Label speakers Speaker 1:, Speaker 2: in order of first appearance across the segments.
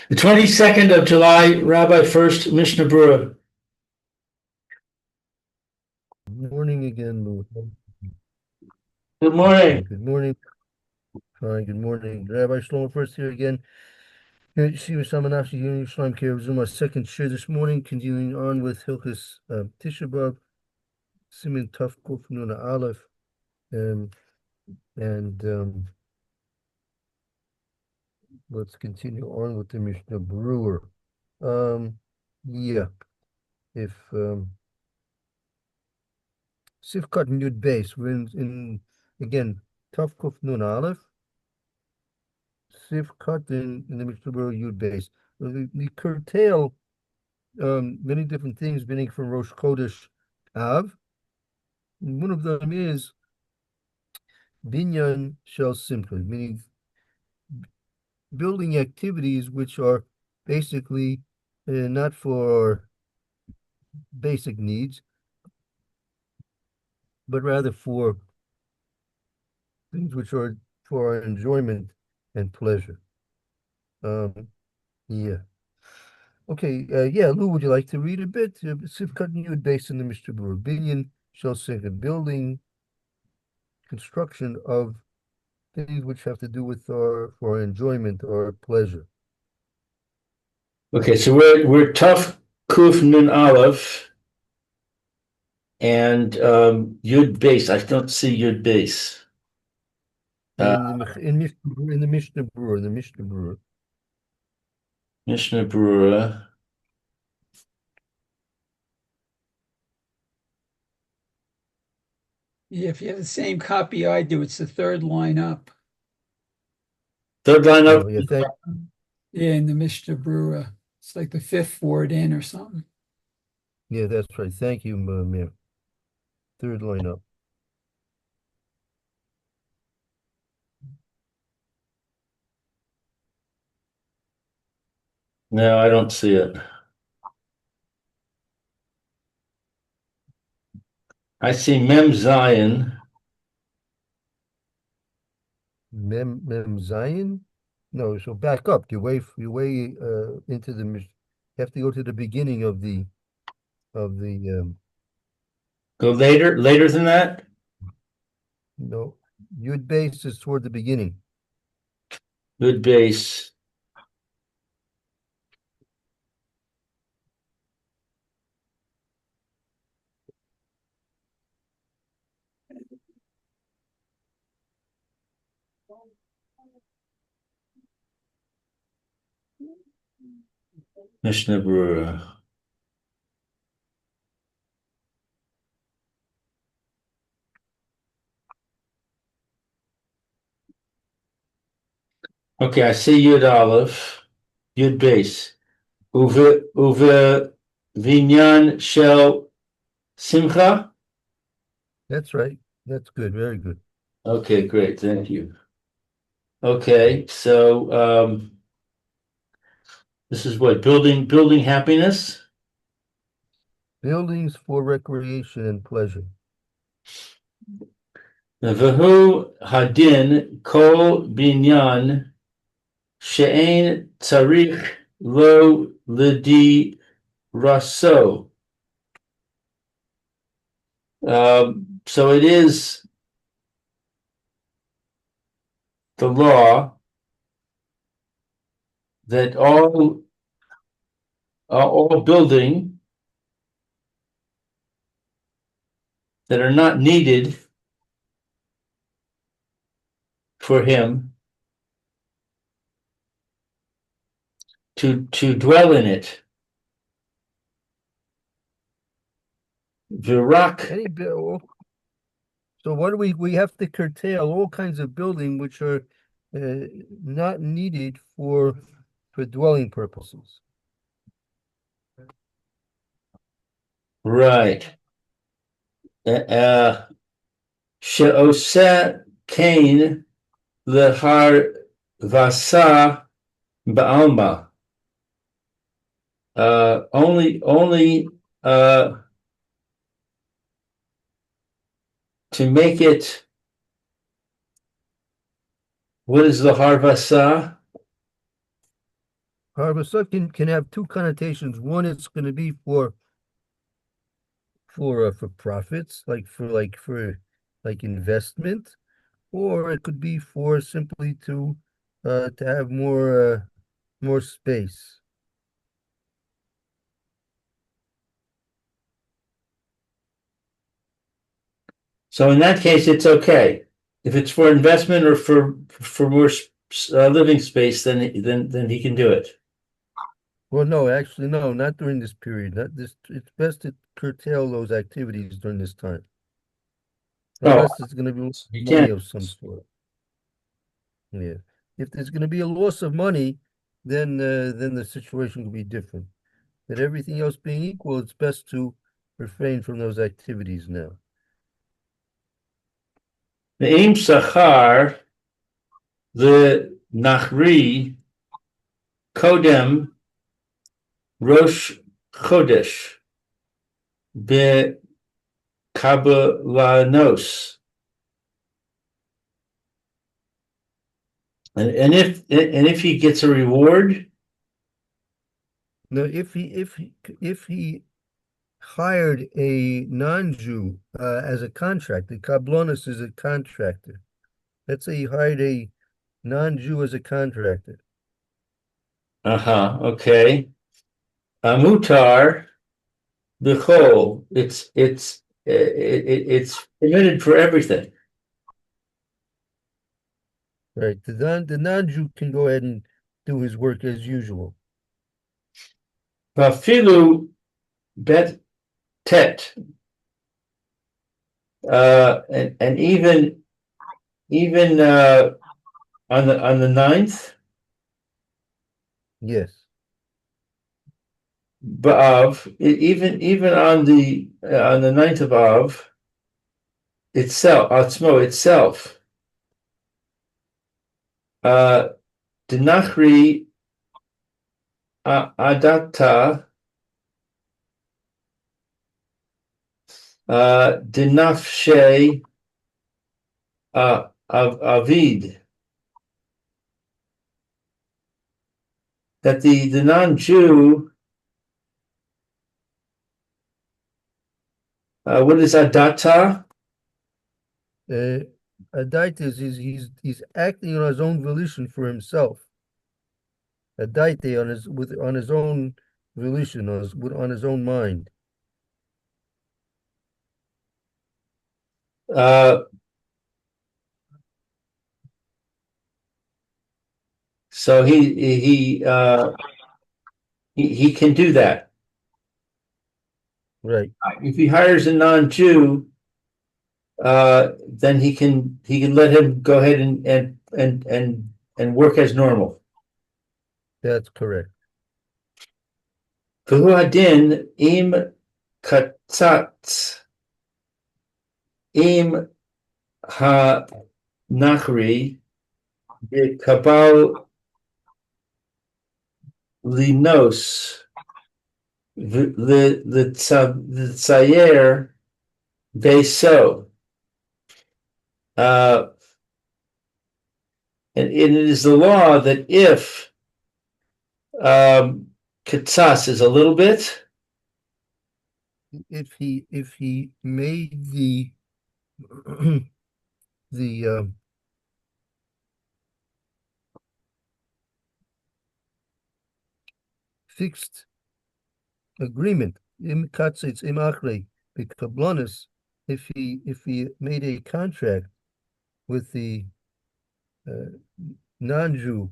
Speaker 1: The 22nd of July, Rabbi Furst, Mishna Berura.
Speaker 2: Good morning again, Lou.
Speaker 1: Good
Speaker 2: Okay,
Speaker 1: morning.
Speaker 2: good morning. Fine, good morning. Rabbi Shlomo First here again. Here at Yeshiva Samanafshi, here in Yerushalayim, Kiryat our second share this morning, continuing on with Hilchis Tisha B'Av, Simin Taf Kuf Nun Aleph, and let's continue on with the Mishnah Berura. Yeah, if Sifkat and Yud Base, we're in again Taf Kuf Nun Aleph. Sifkat in the Mishnah Berura Yud Base. We curtail many different things, beginning from Rosh Chodesh Av. And one of them is Binyan Shel Simcha, meaning building activities which are basically not for basic needs, but rather for things which are for our enjoyment and pleasure. Yeah. Okay, yeah, Lou, would you like to read a bit? Sifkat Yud based on the Mishnah Berura. Binyan Shel Simcha, building, construction of things which have to do with for our enjoyment or pleasure.
Speaker 1: Okay, so we're Tuf Kuf Nun Aleph and Yud Base. I don't see Yud Base.
Speaker 2: In the Mishnah Berura.
Speaker 1: Mishna Berura.
Speaker 3: Yeah, if you have the same copy I do, it's the third line up.
Speaker 1: Third line up.
Speaker 2: Oh, yeah,
Speaker 3: Yeah, in the Mishna Berura. It's like the fifth word in or something.
Speaker 2: yeah, that's right. Thank you, Mir. Third line up.
Speaker 1: No, I don't see it. I see Mem Zion.
Speaker 2: Mem Zion? No, so back up. You're way into the you have to go to the beginning of the
Speaker 1: Go later than that.
Speaker 2: no, Yud base is toward the beginning.
Speaker 1: Yud Base. Mishna Berura. Okay, I see Yud Aleph, Yud Base. Uve Vinyan Shel Simcha.
Speaker 2: That's right. That's good. Very good.
Speaker 1: Okay, great. Thank you. Okay, so this is what building happiness.
Speaker 2: Buildings for recreation and pleasure.
Speaker 1: Vahu hadin kol binyan she'ein tzarich lo lidi raso. So it is the law that all building that are not needed for him to dwell in it. Virak.
Speaker 2: Any bill. So what do we have to curtail all kinds of building which are not needed for dwelling purposes.
Speaker 1: Right. She'oseh kain lehar vasa ba'alma. Only to make it. What is the harvasa?
Speaker 2: However, such can have two connotations. One, it's going to be for profits, like investment, or it could be for simply to have more space.
Speaker 1: So in that case, it's okay. If it's for investment or for more living space, then he can do it.
Speaker 2: Well, no, actually, no, not during this period. Not this. It's best to curtail those activities during this time,
Speaker 1: Oh,
Speaker 2: unless it's going to be
Speaker 1: he
Speaker 2: money
Speaker 1: can't.
Speaker 2: of some sort. Yeah. If there's going to be a loss of money, then the situation could be different. But everything else being equal, it's best to refrain from those activities now.
Speaker 1: Ve'im sachar the nachri kodem rosh chodesh bekabalanos. And if he gets a reward,
Speaker 2: Now, if he hired a non-Jew as a contractor, Kablonis is a contractor. Let's say he hired a non-Jew as a contractor.
Speaker 1: okay. Amutar b'chol. It's permitted for everything.
Speaker 2: Right. The non-Jew can go ahead and do his work as usual.
Speaker 1: Vafilu bet tet. And even on the 9th,
Speaker 2: Yes.
Speaker 1: B'av, even on the 9th of Av itself, Atzmo itself, Dinachri Adata Dinafshe Avid, that the non-Jew, what is Adata?
Speaker 2: Adaita is he's acting on his own volition for himself. Adaita on his own volition, on his own mind.
Speaker 1: So he can do that.
Speaker 2: Right.
Speaker 1: If he hires a non-Jew, then he can let him go ahead and work as normal.
Speaker 2: That's correct.
Speaker 1: V'hu hadin im katzatz im ha-nachri b'kabal linos l'tzayer beso. And it is the law that if katsas is a little bit,
Speaker 2: If he made the fixed agreement, it's imachre, bikablonis, if he made a contract with the non-Jew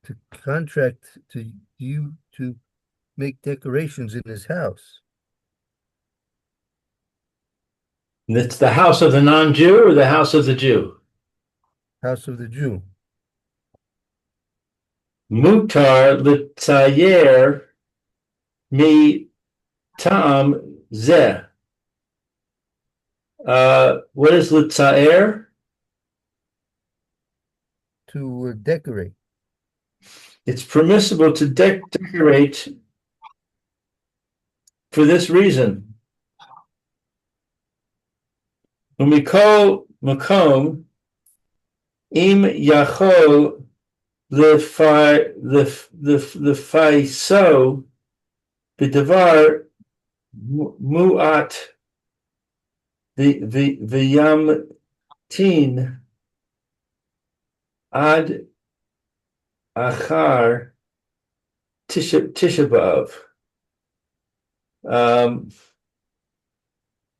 Speaker 2: to contract to you to make decorations in his house.
Speaker 1: it's the house of the non-Jew or the house of the Jew.
Speaker 2: House of the Jew.
Speaker 1: Mutar l'tzayer mi tam zeh. What is l'tzayer?
Speaker 2: To decorate.
Speaker 1: It's permissible to decorate for this reason. Umikol makom im yachol לפייסו בדבר מועט וימתין עד אחר Tisha B'Av.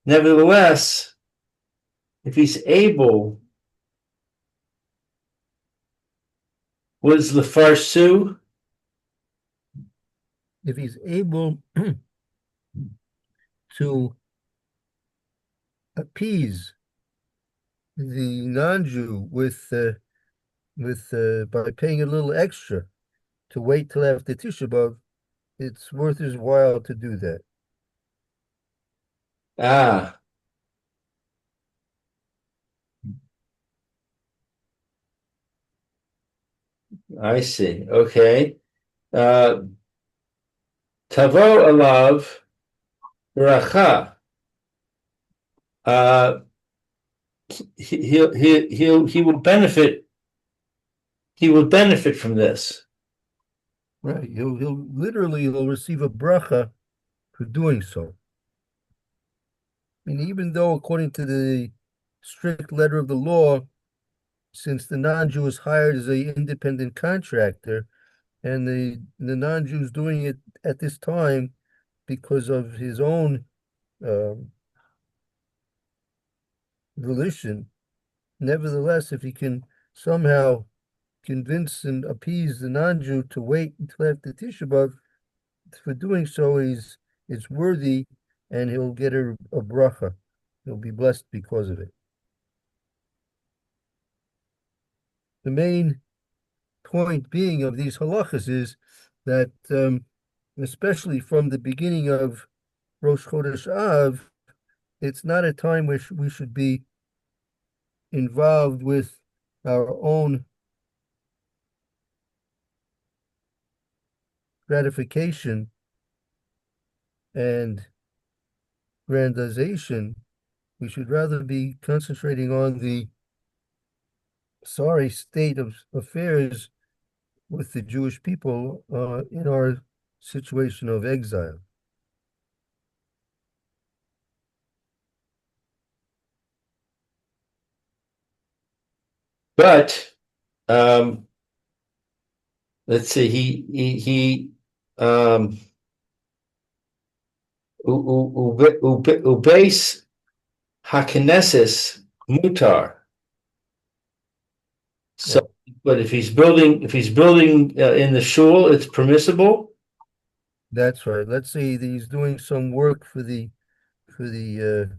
Speaker 1: Nevertheless, if he's able, what is Lefarsu?
Speaker 2: If he's able to appease the non-Jew by paying a little extra to wait till after Tisha B'Av, it's worth his while to do that.
Speaker 1: Ah. I see. Okay. Tavo alav bracha. He will benefit. He will benefit from this.
Speaker 2: Right. He'll receive a bracha for doing so. I mean, even though according to the strict letter of the law, since the non-Jew is hired as an independent contractor, and the non-Jew is doing it at this time because of his own volition, nevertheless, if he can somehow convince and appease the non-Jew to wait until after Tisha B'Av, for doing so, it's worthy, and he'll get a bracha. He'll be blessed because of it. The main point being of these halachas is that, especially from the beginning of Rosh Chodesh Av, it's not a time which we should be involved with our own gratification and grandization. We should rather be concentrating on the sorry state of affairs with the Jewish people in our situation of exile.
Speaker 1: But let's see. He ubeis hakinesis mutar. So, but if he's building in the shul, it's permissible.
Speaker 2: That's right. Let's say that he's doing some work for the Beit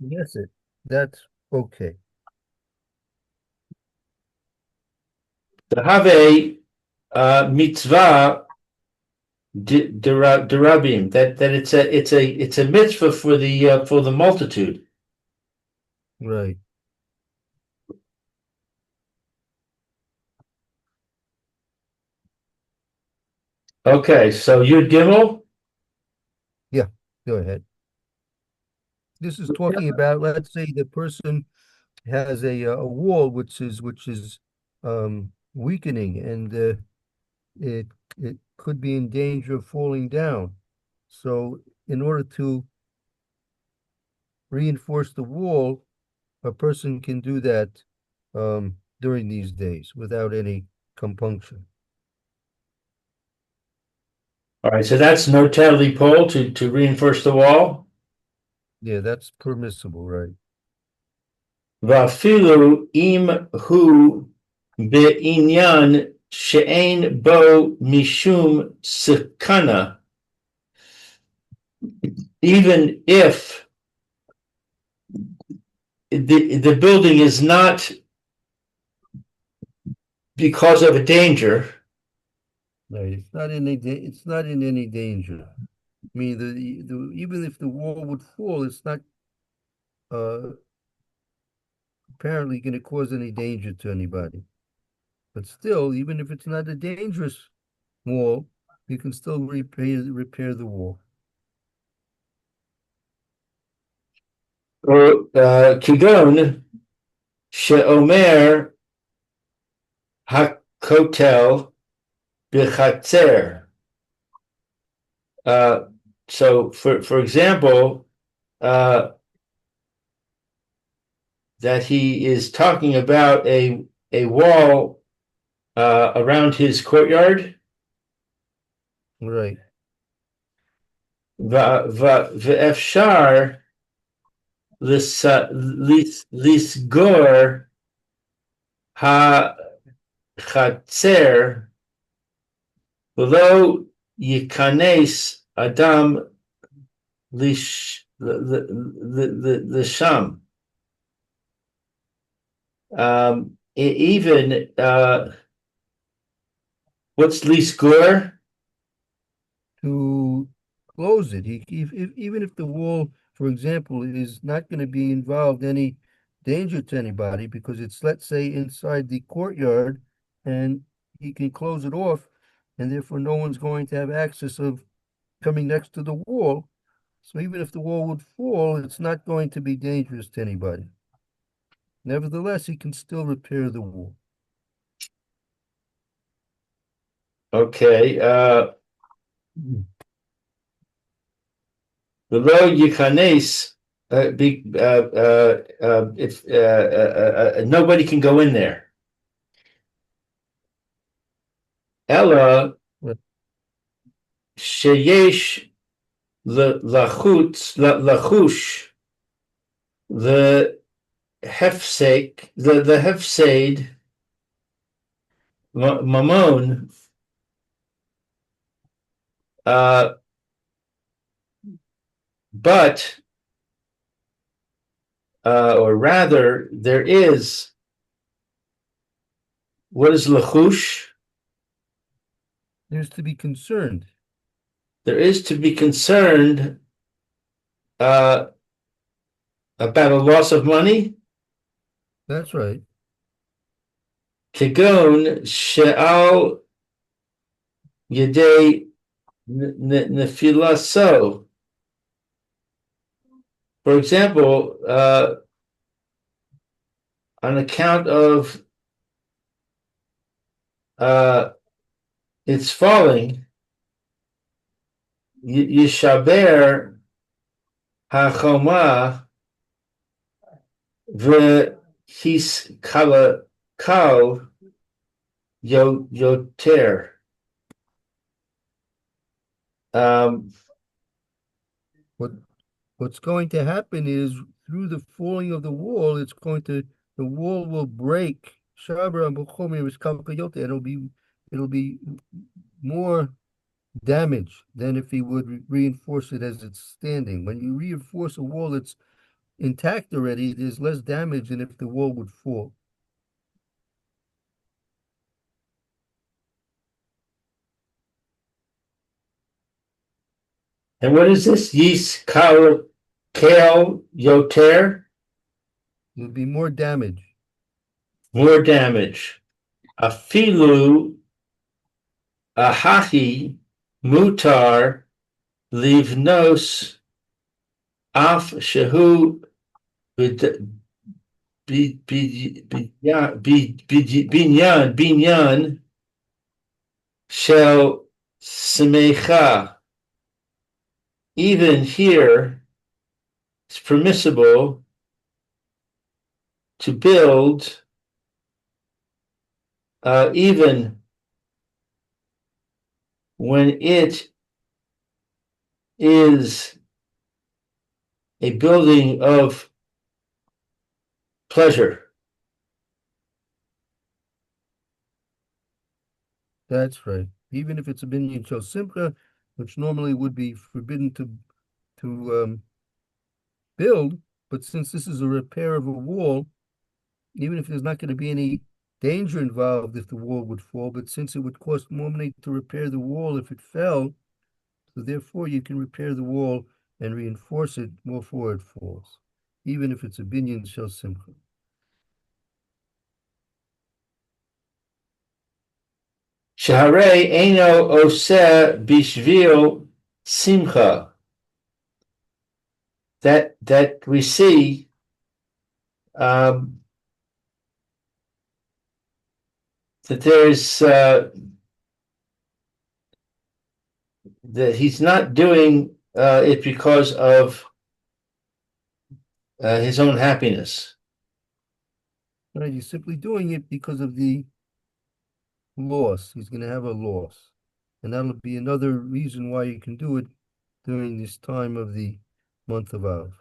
Speaker 2: Knesset. That's okay.
Speaker 1: The have mitzvah derabim that it's a mitzvah for the multitude.
Speaker 2: Right.
Speaker 1: Okay, so Yud Gimel.
Speaker 2: Yeah, go ahead. This is talking about, let's say the person has a wall which is weakening, and it could be in danger of falling down. So in order to reinforce the wall, a person can do that during these days without any compunction.
Speaker 1: All right, so that's notel lipol to reinforce the wall.
Speaker 2: Yeah, that's permissible, right?
Speaker 1: Vafilu im hu be'inyan she'ein bo mishum sekana. Even if the building is not because of a danger.
Speaker 2: Right. It's not in any danger. I mean, even if the wall would fall, it's not apparently going to cause any danger to anybody. But still, even if it's not a dangerous wall, you can still repair the wall.
Speaker 1: Or kigon she'omer hakotel b'chatzer. So for example, that he is talking about a wall around his courtyard.
Speaker 2: Right.
Speaker 1: Ve'efshar lisgor hachatzer below yikanes adam lisham. Even what's lisgor?
Speaker 2: To close it. Even if the wall, for example, is not going to be involved any danger to anybody because it's, let's say, inside the courtyard, and he can close it off, and therefore no one's going to have access of coming next to the wall. So even if the wall would fall, it's not going to be dangerous to anybody. Nevertheless, he can still repair the wall.
Speaker 1: Okay. Below Yikanes, if nobody can go in there. Ella
Speaker 2: Right.
Speaker 1: sheyesh lachush the hefsed mamon but or rather there is what is lachush?
Speaker 2: There's to be concerned.
Speaker 1: There is to be concerned about a loss of money.
Speaker 2: That's right.
Speaker 1: Kegon she'al yedei nefilaso. For example, on account of its falling, yishaber hachoma v'his kal yoter.
Speaker 2: What's going to happen is through the falling of the wall, the wall will break. It'll be more damage than if he would reinforce it as it's standing. When you reinforce a wall that's intact already, there's less damage than if the wall would fall.
Speaker 1: And what is this? Yis kal yoter?
Speaker 2: There'll be more damage.
Speaker 1: More damage. Afilu ahahi mutar livnos af shehu binyan shel semecha. Even here, it's permissible to build even when it is a building of pleasure.
Speaker 2: That's right. Even if it's a binyan shel simcha, which normally would be forbidden to build, but since this is a repair of a wall, even if there's not going to be any danger involved if the wall would fall, but since it would cost more money to repair the wall if it fell, so therefore you can repair the wall and reinforce it before it falls, even if it's a binyan shel simcha.
Speaker 1: Shaharei eino oseh bishvil simcha. That we see that there's that he's not doing it because of his own happiness.
Speaker 2: Right, he's simply doing it because of the loss. He's going to have a loss. And that'll be another reason why you can do it during this time of the month of Av.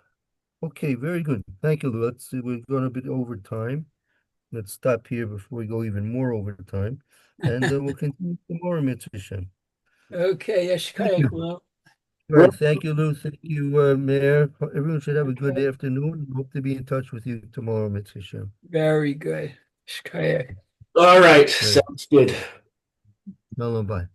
Speaker 2: Okay, very good. Thank you, Lou. We're going a bit over time. Let's stop here before we go even more over time. And we'll continue tomorrow, Mitzvah Shem.
Speaker 3: Okay, Yeshkayach, Lou.
Speaker 2: Right, thank you, Lou. Thank you, Mayor. Everyone should have a good afternoon. Hope to be in touch with you tomorrow, Mitzvah Shem.
Speaker 3: Very good. Yeshkayach.
Speaker 1: All right, sounds good.
Speaker 2: Bye.